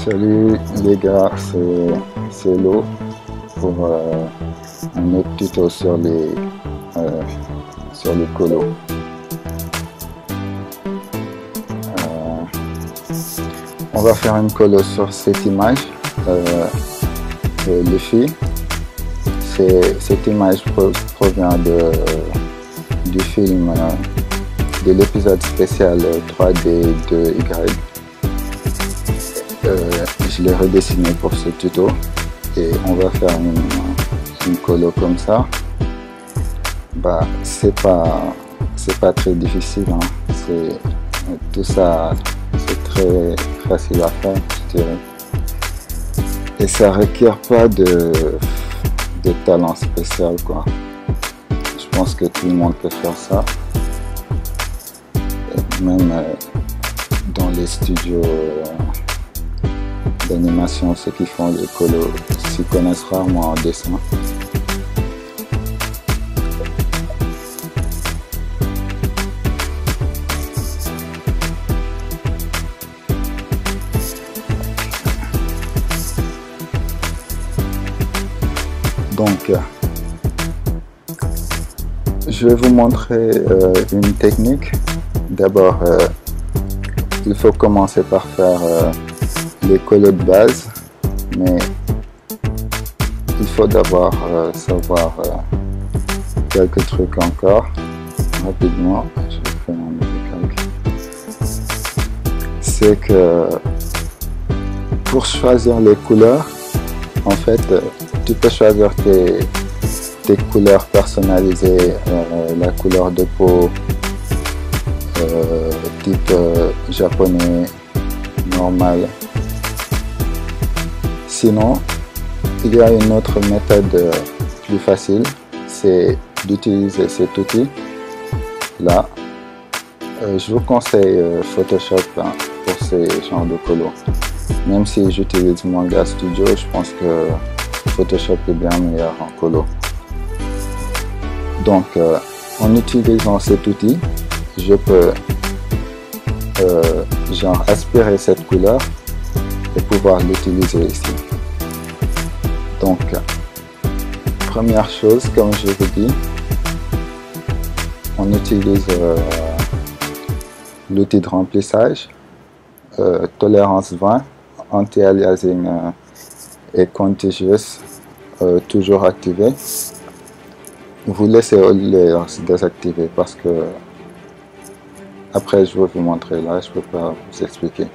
Salut les gars, c'est Lo pour un autre tuto sur les colos. On va faire une colo sur cette image. Les filles, cette image provient du film de l'épisode spécial 3D de Y. Je l'ai redessiné pour ce tuto et on va faire une colo comme ça. Bah, c'est pas très difficile, hein. Tout ça, c'est très facile à faire, je dirais, et ça requiert pas de talent spécial, quoi. Je pense que tout le monde peut faire ça, et même dans les studios d'animation, ceux qui font les colos s'y connaissent rarement en dessin. Donc, je vais vous montrer une technique. D'abord, il faut commencer par faire les colos de base, mais il faut d'abord savoir quelques trucs encore. Rapidement, je vais faire un nouveau calque. C'est que pour choisir les couleurs, en fait, tu peux choisir tes couleurs personnalisées, la couleur de peau, type japonais, normal. Sinon, il y a une autre méthode plus facile, c'est d'utiliser cet outil là. Je vous conseille Photoshop pour ces genres de colos. Même si j'utilise Manga Studio, je pense que Photoshop est bien meilleur en colo. Donc, en utilisant cet outil, je peux genre aspirer cette couleur et pouvoir l'utiliser ici. Donc, première chose, comme je vous dis, on utilise l'outil de remplissage, tolérance 20, anti-aliasing et contiguous toujours activé. Vous laissez all layers désactivé parce que après je vais vous montrer là, je peux pas vous expliquer.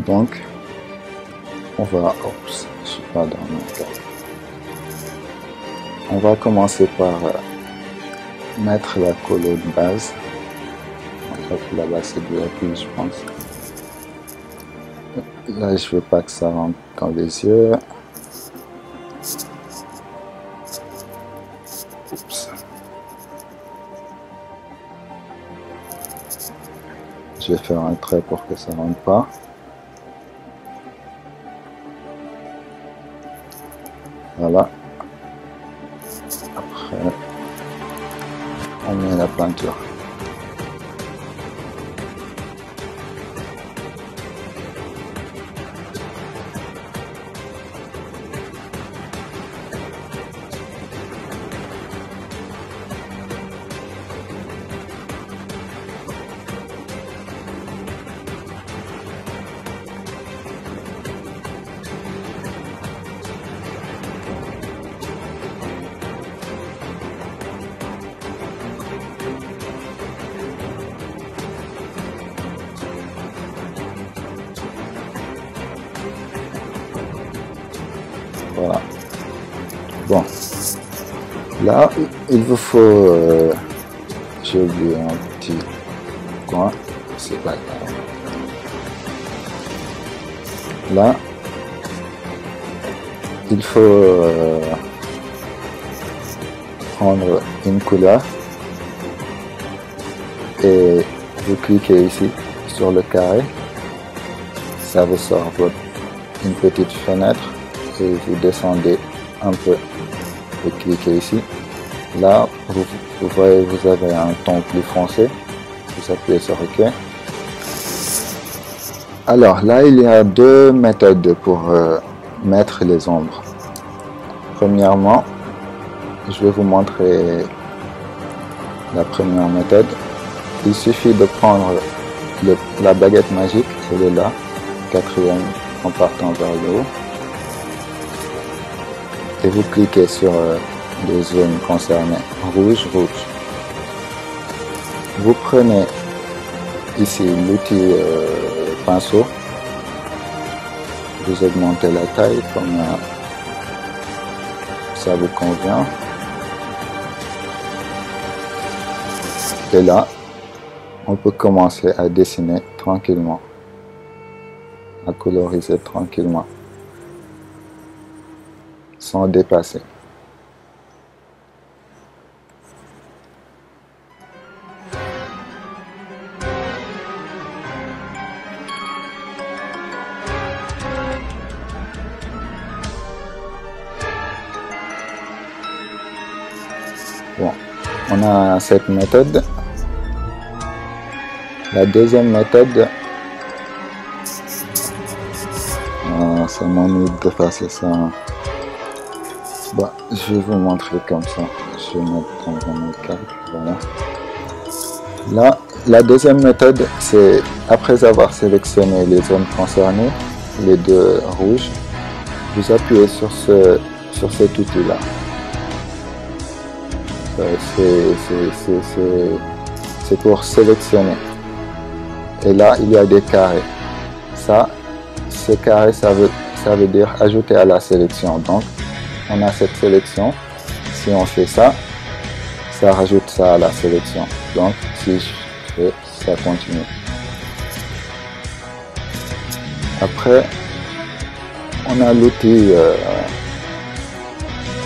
Donc on va, oups, je suis pas dans mon cas. On va commencer par mettre la colo de base. Là-bas c'est du appui, je pense. Là je veux pas que ça rentre dans les yeux. Oups. Je vais faire un trait pour que ça rentre pas. Voilà. Après, on met la peinture. Voilà. Bon. Là, il vous faut... j'ai oublié un petit coin. C'est pas grave. Là, il faut prendre une couleur et vous cliquez ici sur le carré. Ça vous sort une petite fenêtre. Et vous descendez un peu et cliquez ici. Là, vous voyez, vous avez un ton plus foncé. Vous appuyez sur OK. Alors là, il y a deux méthodes pour mettre les ombres. Premièrement, je vais vous montrer la première méthode. Il suffit de prendre la baguette magique, elle est là, quatrième en partant vers le haut. Et vous cliquez sur les zones concernées, rouge, rouge. Vous prenez ici l'outil pinceau, vous augmentez la taille comme ça vous convient. Et là, on peut commencer à dessiner tranquillement, à coloriser tranquillement, sans dépasser. Bon, on a cette méthode. La deuxième méthode, ça m'ennuie de passer ça. Bon, je vais vous montrer comme ça. Je vais mettre dans mon calque, voilà. Là, la deuxième méthode, c'est après avoir sélectionné les zones concernées, les deux rouges, vous appuyez sur cet outil-là. C'est pour sélectionner. Et là, il y a des carrés. Ces carrés, ça veut dire ajouter à la sélection. Donc, on a cette sélection. Si on fait ça, ça rajoute ça à la sélection. Donc, si je fais, ça continue. Après, on a l'outil,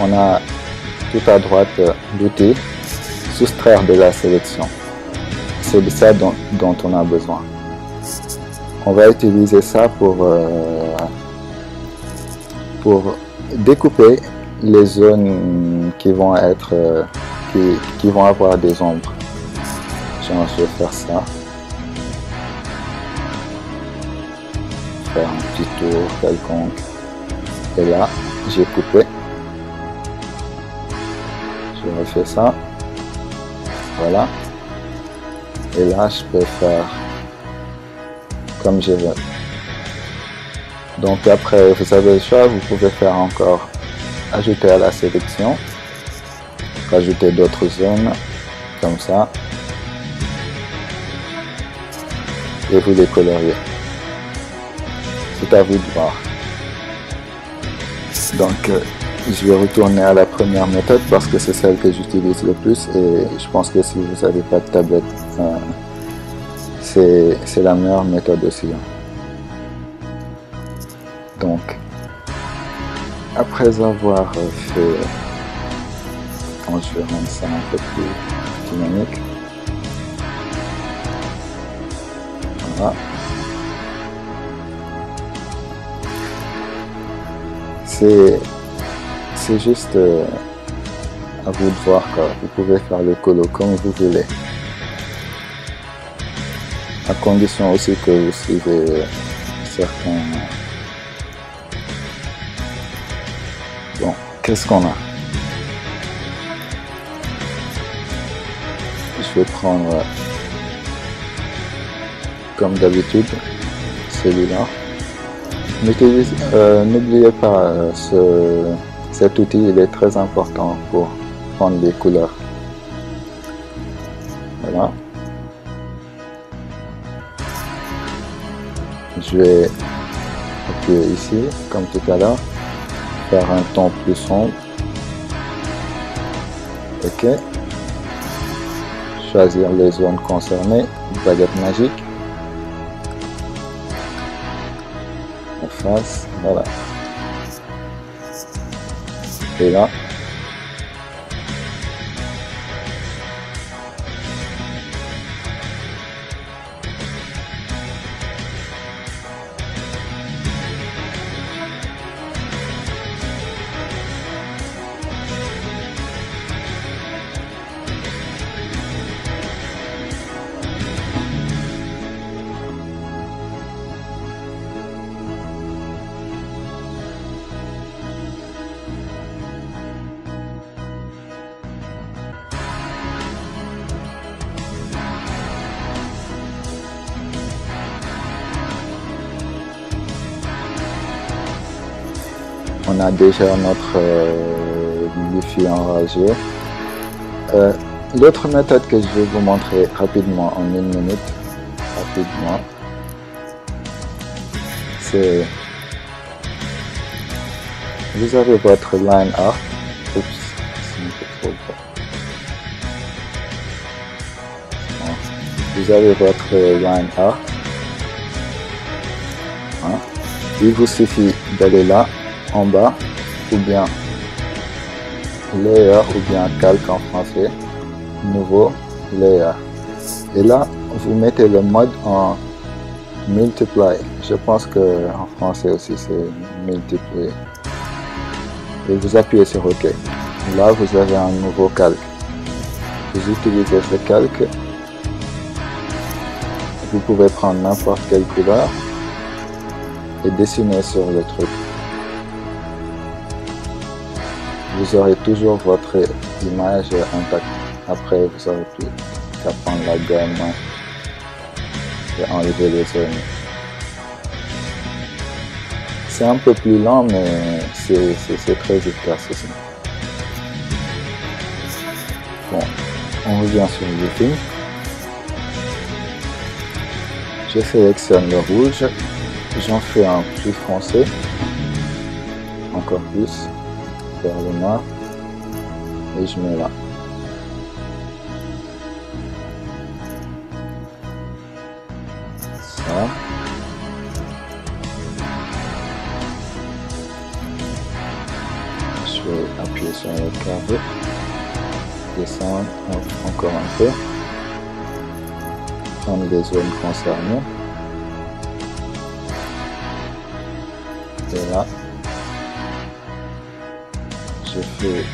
on a tout à droite l'outil soustraire de la sélection. C'est de ça dont on a besoin. On va utiliser ça pour découper les zones qui vont être qui vont avoir des ombres. Genre, je vais faire ça. Faire un petit tour quelconque. Et là, j'ai coupé. Je refais ça. Voilà. Et là, je peux faire comme je veux. Donc après, vous avez le choix, vous pouvez faire encore ajouter à la sélection, rajouter d'autres zones, comme ça, et vous les coloriez. C'est à vous de voir. Donc, je vais retourner à la première méthode parce que c'est celle que j'utilise le plus et je pense que si vous n'avez pas de tablette, c'est la meilleure méthode aussi. Donc, après avoir fait, je vais rendre ça un peu plus dynamique. Voilà. C'est juste à vous de voir quoi. Vous pouvez faire le colo comme vous voulez. À condition aussi que vous suivez certains... Bon, qu'est-ce qu'on a? Je vais prendre, comme d'habitude, celui-là. N'oubliez pas, cet outil il est très important pour prendre les couleurs. Voilà. Je vais appuyer ici, comme tout à l'heure, faire un ton plus sombre. Ok. Choisir les zones concernées, baguette magique. Face, voilà. Et là, On a déjà notre Wi-Fi enragé. L'autre méthode que je vais vous montrer rapidement en 1 minute, rapidement, c'est vous avez votre line art. Oups, c'est un peu trop bas. Bon. Vous avez votre line art. Hein? Il vous suffit d'aller là, en bas, ou bien layer, ou bien calque en français, nouveau layer. Et là, vous mettez le mode en multiply. Je pense que en français aussi c'est multiplier. Et vous appuyez sur OK. Là, vous avez un nouveau calque. Vous utilisez ce calque. Vous pouvez prendre n'importe quelle couleur et dessiner sur le truc. Vous aurez toujours votre image intacte. Après, vous aurez plus qu'à prendre la gomme et enlever les zones. C'est un peu plus lent, mais c'est très efficace aussi. Bon, on revient sur le film. Je sélectionne le rouge, j'en fais un plus foncé, encore plus, vers le noir, et je mets là. Ça. Je vais appuyer sur le carré, descendre encore un peu, prendre les zones concernées, et là, je fais